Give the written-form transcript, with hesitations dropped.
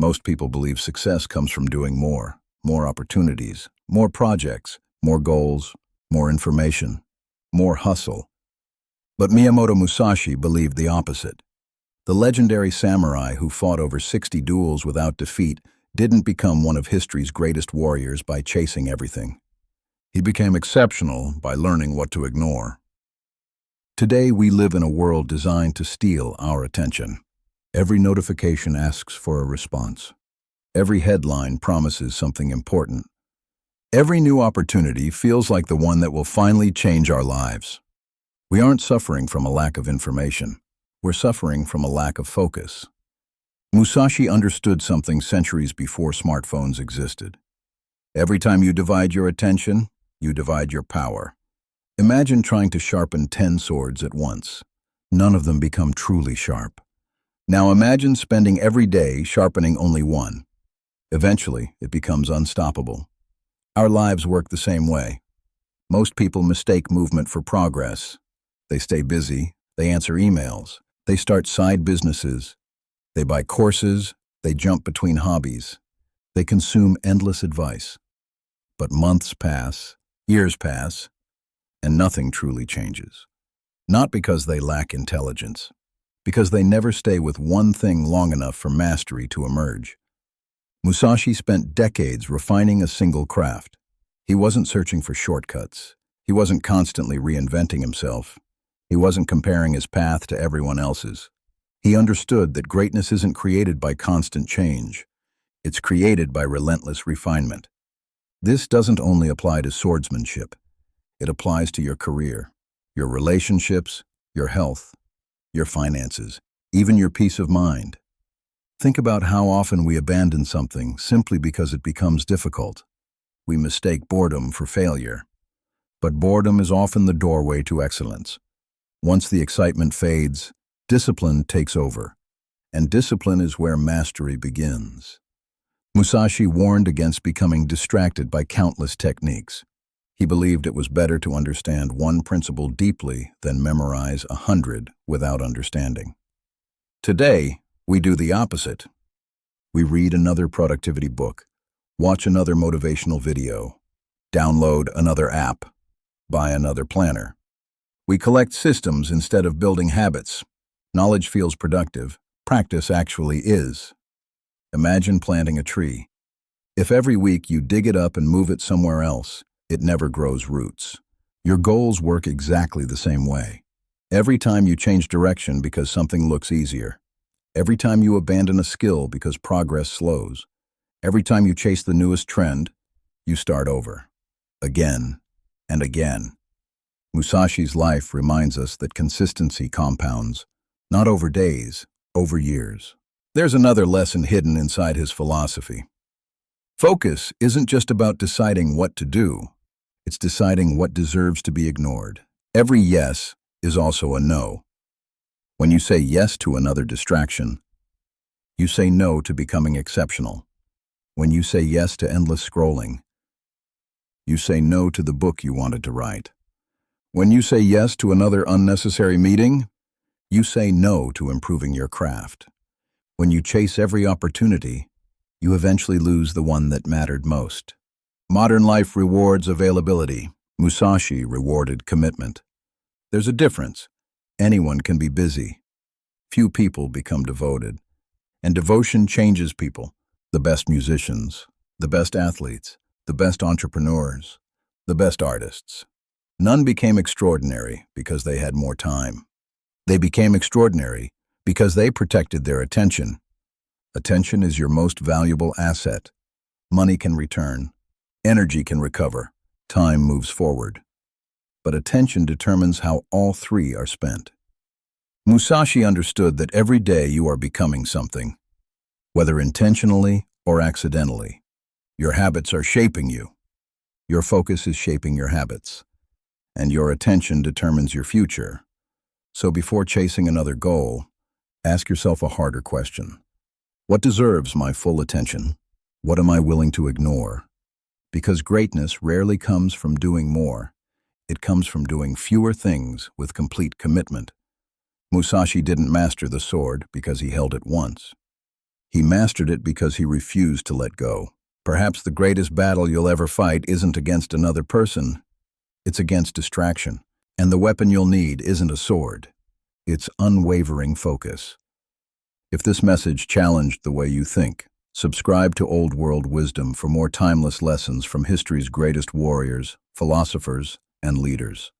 Most people believe success comes from doing more opportunities, more projects, more goals, more information, more hustle. But Miyamoto Musashi believed the opposite. The legendary samurai who fought over 60 duels without defeat didn't become one of history's greatest warriors by chasing everything. He became exceptional by learning what to ignore. Today, we live in a world designed to steal our attention. Every notification asks for a response. Every headline promises something important. Every new opportunity feels like the one that will finally change our lives. We aren't suffering from a lack of information. We're suffering from a lack of focus. Musashi understood something centuries before smartphones existed. Every time you divide your attention, you divide your power. Imagine trying to sharpen 10 swords at once. None of them become truly sharp. Now imagine spending every day sharpening only one. Eventually, it becomes unstoppable. Our lives work the same way. Most people mistake movement for progress. They stay busy, they answer emails, they start side businesses, they buy courses, they jump between hobbies, they consume endless advice. But months pass, years pass, and nothing truly changes. Not because they lack intelligence, because they never stay with one thing long enough for mastery to emerge. Musashi spent decades refining a single craft. He wasn't searching for shortcuts. He wasn't constantly reinventing himself. He wasn't comparing his path to everyone else's. He understood that greatness isn't created by constant change. It's created by relentless refinement. This doesn't only apply to swordsmanship. It applies to your career, your relationships, your health, your finances, even your peace of mind. Think about how often we abandon something simply because it becomes difficult. We mistake boredom for failure. But boredom is often the doorway to excellence. Once the excitement fades, discipline takes over. And discipline is where mastery begins. Musashi warned against becoming distracted by countless techniques. He believed it was better to understand one principle deeply than memorize 100 without understanding. Today, we do the opposite. We read another productivity book, watch another motivational video, download another app, buy another planner. We collect systems instead of building habits. Knowledge feels productive. Practice actually is. Imagine planting a tree. If every week you dig it up and move it somewhere else, it never grows roots. Your goals work exactly the same way. Every time you change direction because something looks easier. Every time you abandon a skill because progress slows. Every time you chase the newest trend, you start over. Again and again. Musashi's life reminds us that consistency compounds, not over days, over years. There's another lesson hidden inside his philosophy. Focus isn't just about deciding what to do. It's deciding what deserves to be ignored. Every yes is also a no. When you say yes to another distraction, you say no to becoming exceptional. When you say yes to endless scrolling, you say no to the book you wanted to write. When you say yes to another unnecessary meeting, you say no to improving your craft. When you chase every opportunity, you eventually lose the one that mattered most. Modern life rewards availability. Musashi rewarded commitment. There's a difference. Anyone can be busy. Few people become devoted. And devotion changes people. The best musicians, the best athletes, the best entrepreneurs, the best artists. None became extraordinary because they had more time. They became extraordinary because they protected their attention. Attention is your most valuable asset. Money can return. Energy can recover. Time moves forward. But attention determines how all three are spent. Musashi understood that every day you are becoming something, whether intentionally or accidentally. Your habits are shaping you. Your focus is shaping your habits. And your attention determines your future. So before chasing another goal, ask yourself a harder question. What deserves my full attention? What am I willing to ignore? Because greatness rarely comes from doing more. It comes from doing fewer things with complete commitment. Musashi didn't master the sword because he held it once. He mastered it because he refused to let go. Perhaps the greatest battle you'll ever fight isn't against another person, it's against distraction. And the weapon you'll need isn't a sword, it's unwavering focus. If this message challenged the way you think, subscribe to Old World Wisdom for more timeless lessons from history's greatest warriors, philosophers, and leaders.